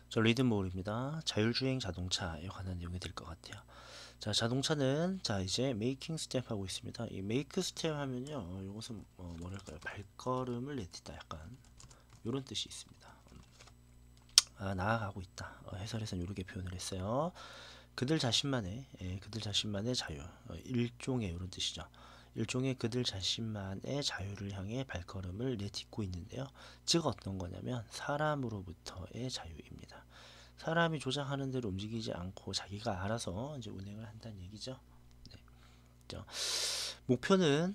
저 리드모어입니다. 자율주행 자동차에 관한 내용이 될 것 같아요. 자, 자동차는 자 이제 메이킹 스텝 하고 있습니다. 이 메이크 스텝 하면요, 이것은 뭐랄까요, 발걸음을 내딛다, 약간 이런 뜻이 있습니다. 나아가고 있다. 해설에서는 이렇게 표현을 했어요. 그들 자신만의 자유, 일종의 이런 뜻이죠. 일종의 그들 자신만의 자유를 향해 발걸음을 내딛고 있는데요. 즉 어떤 거냐면 사람으로부터의 자유입니다. 사람이 조작하는 대로 움직이지 않고 자기가 알아서 이제 운행을 한다는 얘기죠. 네. 목표는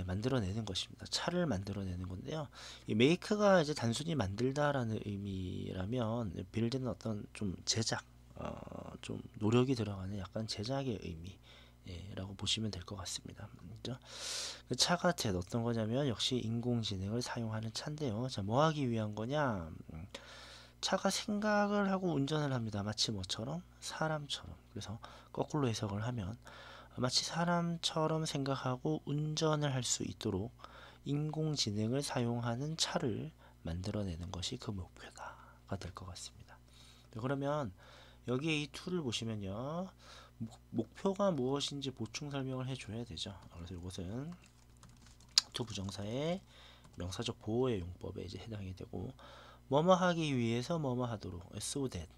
만들어내는 것입니다. 차를 만들어내는 건데요. 이 메이크가 이제 단순히 만들다라는 의미라면 빌드는 어떤 좀 제작, 좀 노력이 들어가는 약간 제작의 의미. 라고 보시면 될 것 같습니다. 그죠? 그 차가 어떤 거냐면 역시 인공지능을 사용하는 차인데요. 자, 뭐 하기 위한 거냐? 차가 생각을 하고 운전을 합니다. 마치 뭐처럼? 사람처럼. 그래서 거꾸로 해석을 하면 마치 사람처럼 생각하고 운전을 할 수 있도록 인공지능을 사용하는 차를 만들어내는 것이 그 목표가 될 것 같습니다. 그러면 여기에 이 툴을 보시면요, 목표가 무엇인지 보충 설명을 해줘야 되죠. 그래서 이것은 투 부정사의 명사적 보호의 용법에 이제 해당이 되고, 뭐뭐 하기 위해서 뭐뭐 하도록 so that,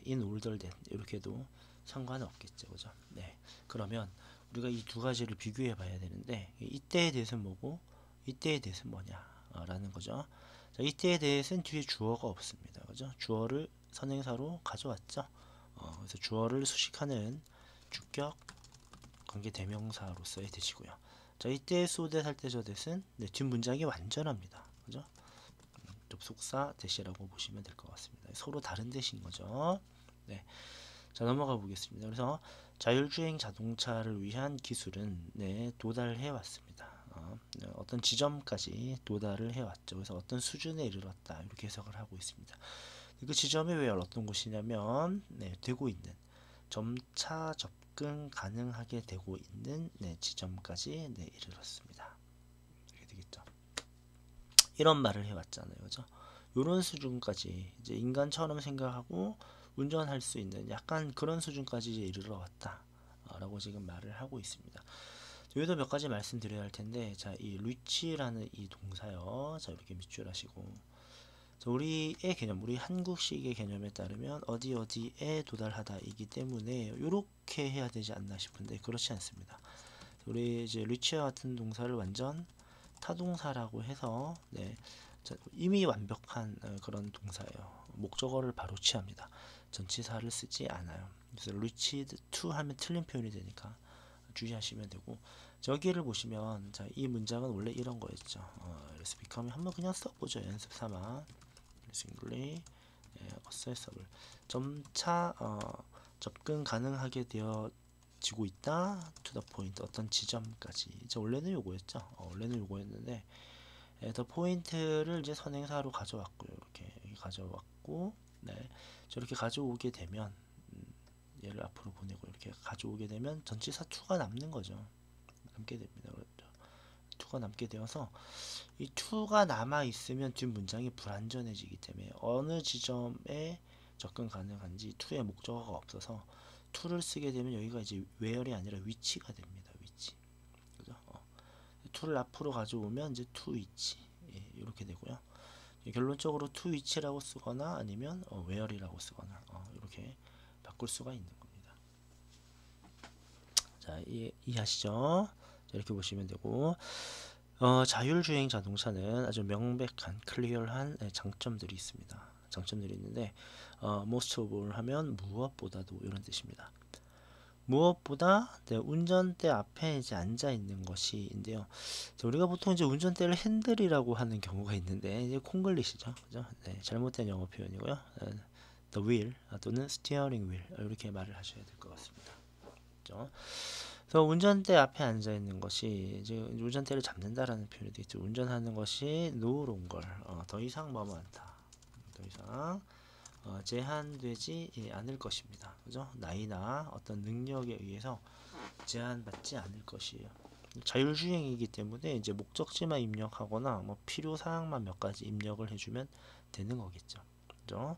in order that 이렇게도 상관은 없겠죠, 그죠? 네. 그러면 우리가 이 두 가지를 비교해 봐야 되는데, 이때에 대해서는 뭐고 이때에 대해서는 뭐냐 라는 거죠. 자, 이때에 대해서는 뒤에 주어가 없습니다, 그죠? 주어를 선행사로 가져왔죠. 그래서 주어를 수식하는 주격 관계 대명사로서의 대시고요. 자, 이때 so that 할 때 저 that은 뒷 문장이 완전합니다, 그죠? 접속사 대시라고 보시면 될 것 같습니다. 서로 다른 대시인 거죠. 네. 자, 넘어가 보겠습니다. 그래서 자율주행 자동차를 위한 기술은 도달해 왔습니다. 어떤 지점까지 도달을 해왔죠. 그래서 어떤 수준에 이르렀다, 이렇게 해석을 하고 있습니다. 그 지점이 왜 어떤 곳이냐면 되고 있는, 점차 접근 가능하게 되고 있는 지점까지 이르렀습니다. 이렇게 되겠죠. 이런 말을 해왔잖아요, 그죠? 이런 수준까지 이제 인간처럼 생각하고 운전할 수 있는 약간 그런 수준까지 이제 이르러 왔다라고 지금 말을 하고 있습니다. 여기도 몇 가지 말씀드려야 할 텐데, 자, 이 reach라는 이 동사요. 자, 이렇게 밑줄 하시고, 자, 우리의 개념, 우리 한국식의 개념에 따르면 어디 어디에 도달하다이기 때문에 이렇게 해야 되지 않나 싶은데 그렇지 않습니다. 우리 이제 reach와 같은 동사를 완전 타동사라고 해서 이미 완벽한 그런 동사예요. 목적어를 바로 취합니다. 전치사를 쓰지 않아요. 그래서 reached to 하면 틀린 표현이 되니까 주의하시면 되고, 저기를 보시면 자, 이 문장은 원래 이런 거였죠. 그래서 become 한번 그냥 써보죠, 연습 삼아. English accessible, 점차 접근 가능하게 되어지고 있다. to the point, 어떤 지점까지. 이제 원래는 요거였죠. 원래는 요거였는데 더 포인트를 이제 선행사로 가져왔고요. 이렇게 가져왔고, 저렇게 가져오게 되면 얘를 앞으로 보내고 이렇게 가져오게 되면 전치사 to가 남는 거죠. 남게 됩니다. to가 남게 되어서 이 to가 남아 있으면 뒷 문장이 불완전해지기 때문에 어느 지점에 접근 가능한지 to의 목적어가 없어서 to를 쓰게 되면 여기가 이제 where이 아니라 위치가 됩니다. 위치. 그죠? to를 앞으로 가져오면 이제 to 위치. 이렇게 되고요. 결론적으로 to 위치라고 쓰거나 아니면 where이라고 쓰거나 이렇게 바꿀 수가 있는 겁니다. 자, 이해하시죠? 이렇게 보시면 되고, 자율주행 자동차는 아주 명백한 클리어한 장점들이 있습니다. 장점들이 있는데 most of all 하면 무엇보다도 이런 뜻입니다. 무엇보다 운전대 앞에 이제 앉아 있는 것이인데요. 우리가 보통 이제 운전대를 핸들이라고 하는 경우가 있는데 이제 콩글리시죠, 그죠? 잘못된 영어 표현이고요. the wheel 또는 steering wheel 이렇게 말을 하셔야 될 것 같습니다. 그죠? 그래서 운전대 앞에 앉아 있는 것이 이제 운전대를 잡는다라는 표현이 되겠죠. 운전하는 것이 no longer, 더 이상 뭐뭐 않다. 더 이상 제한되지 않을 것입니다. 그죠? 나이나 어떤 능력에 의해서 제한받지 않을 것이에요. 자율주행이기 때문에 이제 목적지만 입력하거나 뭐 필요 사항만 몇 가지 입력을 해주면 되는 거겠죠. 그죠?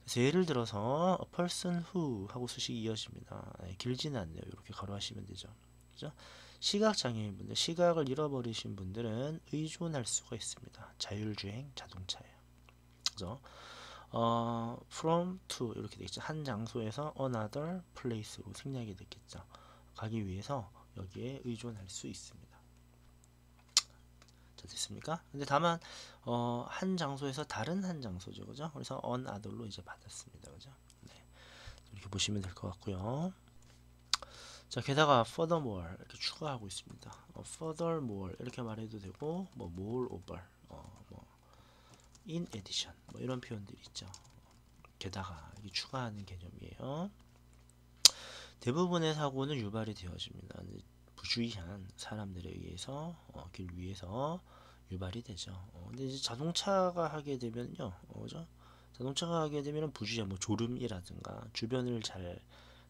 그래서 예를 들어서 a person who 하고 수식이 이어집니다. 길지는 않네요. 이렇게 가로하시면 되죠. 그죠? 시각 장애인분들, 시각을 잃어버리신 분들은 의존할 수가 있습니다. 자율주행 자동차예요. 그죠? from to 이렇게 되겠죠. 한 장소에서 another place로 생략이 됐겠죠. 가기 위해서 여기에 의존할 수 있습니다. 자, 됐습니까? 근데 다만 한 장소에서 다른 한 장소죠, 그죠? 그래서 another로 이제 받았습니다, 그죠? 네, 이렇게 보시면 될 것 같고요. 자, 게다가 furthermore 이렇게 추가하고 있습니다. furthermore 이렇게 말해도 되고, 뭐 moreover, 뭐 in addition, 뭐 이런 표현들이 있죠. 게다가 이게 추가하는 개념이에요. 대부분의 사고는 유발이 되어집니다. 부주의한 사람들에 의해서 길 위에서 유발이 되죠. 근데 이제 자동차가 하게 되면요, 그죠? 자동차가 하게 되면 부주의한 뭐 졸음이라든가 주변을 잘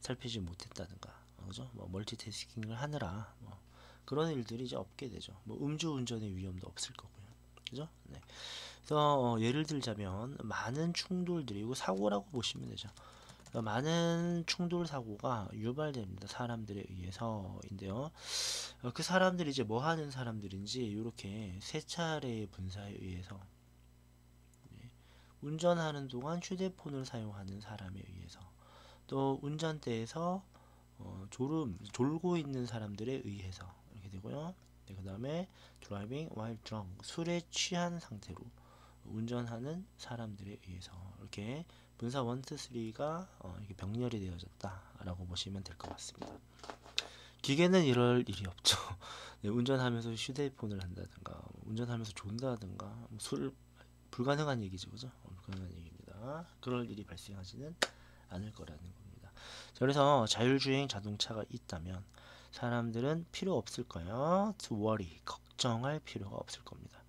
살피지 못했다든가, 그죠? 뭐 멀티태스킹을 하느라 뭐 그런 일들이 이제 없게 되죠. 뭐 음주운전의 위험도 없을 거고요, 그죠? 네. 그래서 예를 들자면 많은 충돌들이 고 사고라고 보시면 되죠. 많은 충돌 사고가 유발됩니다. 사람들에 의해서인데요. 그 사람들이 이제 뭐 하는 사람들인지 이렇게 세 차례의 분사에 의해서 운전하는 동안 휴대폰을 사용하는 사람에 의해서 또 운전대에서 졸고 있는 사람들에 의해서 이렇게 되고요. 네, 그 다음에 driving while drunk 술에 취한 상태로 운전하는 사람들에 의해서 이렇게 분사 1, 2, 3가 이렇게 병렬이 되어졌다라고 보시면 될 것 같습니다. 기계는 이럴 일이 없죠. 네, 운전하면서 휴대폰을 한다든가, 운전하면서 존다든가, 술 불가능한 얘기죠, 그죠? 불가능한 얘기입니다. 그럴 일이 발생하지는 않을 거라는 겁니다. 자, 그래서 자율주행 자동차가 있다면 사람들은 필요 없을 거예요. To worry, 걱정할 필요가 없을 겁니다.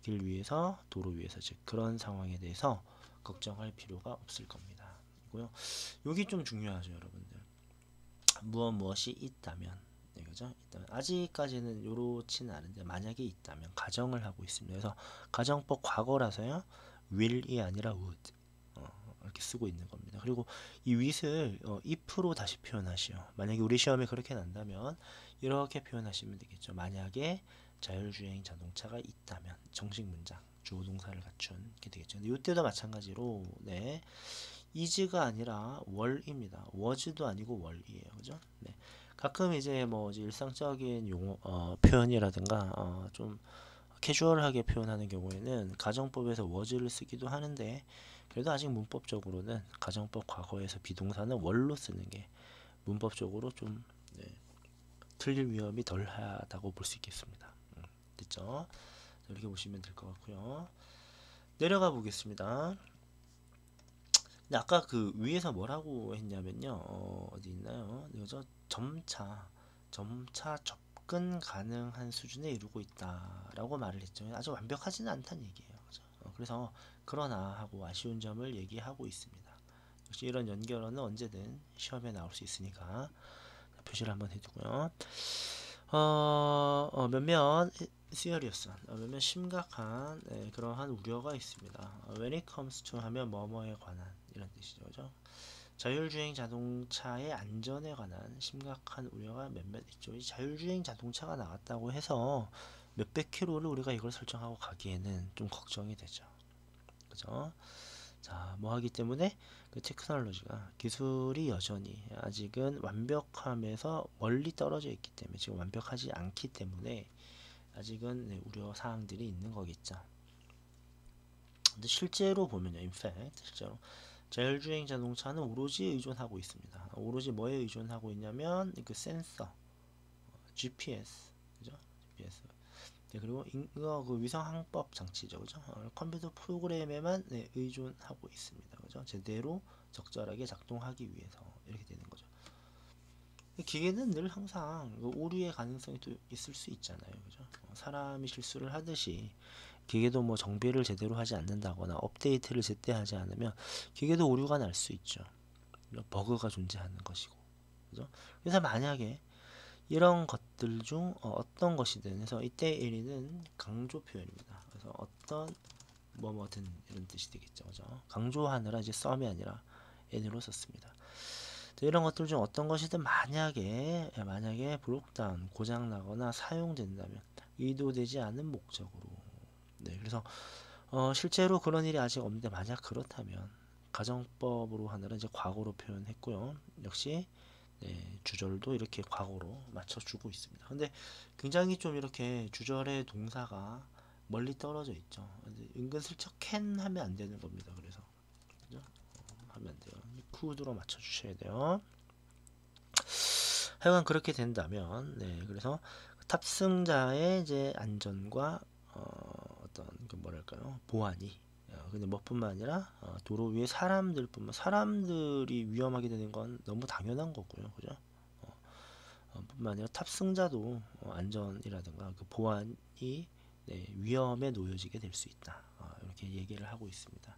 길 위에서, 도로 위에서 즉 그런 상황에 대해서 걱정할 필요가 없을 겁니다. 고요. 여기 좀 중요하죠, 여러분들. 무엇이 있다면, 네, 그죠? 있다면 아직까지는 요렇지는 않은데 만약에 있다면 가정을 하고 있습니다. 그래서 가정법 과거라서요. will이 아니라 would 이렇게 쓰고 있는 겁니다. 그리고 이 with을 if로 다시 표현하시오. 만약에 우리 시험에 그렇게 난다면 이렇게 표현하시면 되겠죠. 만약에 자율주행 자동차가 있다면 정식 문장 주어 동사를 갖춘 게 되겠죠. 근데 이때도 마찬가지로 네. is가 아니라 were입니다. was도 아니고 were이에요. 그죠? 네. 가끔 이제 뭐 이제 일상적인 용어 표현이라든가 좀 캐주얼하게 표현하는 경우에는 가정법에서 was를 쓰기도 하는데 그래도 아직 문법적으로는 가정법 과거에서 비동사는 were로 쓰는 게 문법적으로 좀 네, 틀릴 위험이 덜하다고 볼 수 있겠습니다. 됐죠? 이렇게 보시면 될 것 같고요. 내려가 보겠습니다. 근데 아까 그 위에서 뭐라고 했냐면요. 어디 있나요? 이거죠. 점차 접근 가능한 수준에 이루고 있다라고 말을 했죠. 아주 완벽하지는 않다는 얘기예요. 그죠? 그래서 그러나 하고 아쉬운 점을 얘기하고 있습니다. 역시 이런 연결어는 언제든 시험에 나올 수 있으니까 표시를 한번 해두고요. 몇몇 serious, 몇몇 심각한 그러한 우려가 있습니다. When it comes to 하면 뭐뭐에 관한 이런 뜻이죠, 그죠? 자율주행 자동차의 안전에 관한 심각한 우려가 몇몇 있죠. 이 자율주행 자동차가 나왔다고 해서 몇백 킬로를 우리가 이걸 설정하고 가기에는 좀 걱정이 되죠, 그죠? 자, 뭐 하기 때문에 그 테크놀로지가 기술이 여전히 아직은 완벽함에서 멀리 떨어져 있기 때문에 지금 완벽하지 않기 때문에 아직은 네, 우려 사항들이 있는 거겠죠. 근데 실제로 보면요, in fact, 실제로 자율주행 자동차는 오로지 의존하고 있습니다. 오로지 뭐에 의존하고 있냐면 그 센서, GPS, 그죠? GPS. 네, 그리고 이거 그 위성 항법 장치죠, 그죠? 컴퓨터 프로그램에만 네, 의존하고 있습니다, 그죠? 제대로 적절하게 작동하기 위해서 이렇게 되는 거죠. 기계는 늘 항상 오류의 가능성이 또 있을 수 있잖아요, 그죠? 사람이 실수를 하듯이 기계도 뭐 정비를 제대로 하지 않는다거나 업데이트를 제때 하지 않으면 기계도 오류가 날 수 있죠. 버그가 존재하는 것이고, 그죠? 그래서 만약에 이런 것들 중 어떤 것이든 해서 이때 1위는 강조 표현입니다. 그래서 어떤 뭐뭐든 이런 뜻이 되겠죠. 그죠? 강조하느라 이제 썸이 아니라 an으로 썼습니다. 이런 것들 중 어떤 것이든 만약에 브록다운 고장 나거나 사용된다면 의도되지 않은 목적으로. 네, 그래서 실제로 그런 일이 아직 없는데 만약 그렇다면 가정법으로 하느라 이제 과거로 표현했고요. 역시 네, 주절도 이렇게 과거로 맞춰주고 있습니다. 근데 굉장히 좀 이렇게 주절의 동사가 멀리 떨어져 있죠. 은근슬쩍 can 하면 안 되는 겁니다. 그래서 그죠? 하면 안 돼요. could로 맞춰주셔야 돼요. 하여간 그렇게 된다면, 네, 그래서 탑승자의 이제 안전과 어떤 그 뭐랄까요, 보안이 근데 뭐뿐만 아니라 도로 위에 사람들이 위험하게 되는 건 너무 당연한 거고요, 그죠? 뿐만 아니라 탑승자도 안전이라든가 그 보안이 네, 위험에 놓여지게 될 수 있다. 이렇게 얘기를 하고 있습니다.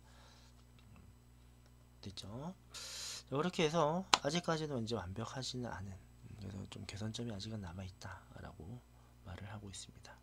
됐죠? 그렇게 해서 아직까지는 이제 완벽하지는 않은 그래서 좀 개선점이 아직은 남아 있다라고 말을 하고 있습니다.